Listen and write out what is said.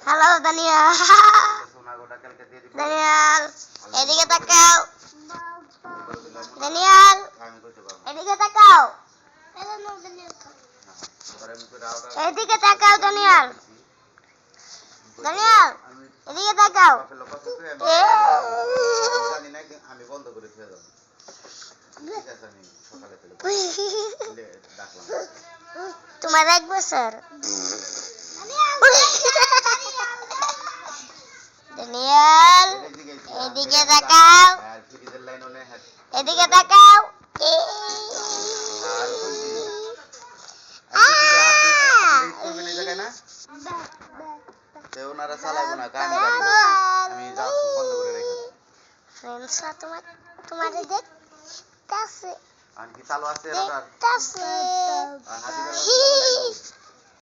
Hello Daniyal, Daniyal এদিকে তাকাও, দানিয়াল এদিকে তাকাও, এদিকে তাকাও দানিয়াল, দানিয়াল এদিকে তাকাও। আমি বন্ধ করে ফেলে দেব। ঠিক আছে, আমি সকালে ফেলে ডাকলাম। তোমার 1 বছর। দানিয়াল এদিকে তাকাও, এদিকে তাকাও। ওনারা চালাইবো না, আমি বন্ধ করে রেখে দেব। ফ্রেন্ডসরা তোমারে দেখতাছে, আর কি চালু আছে? দেখতাছে।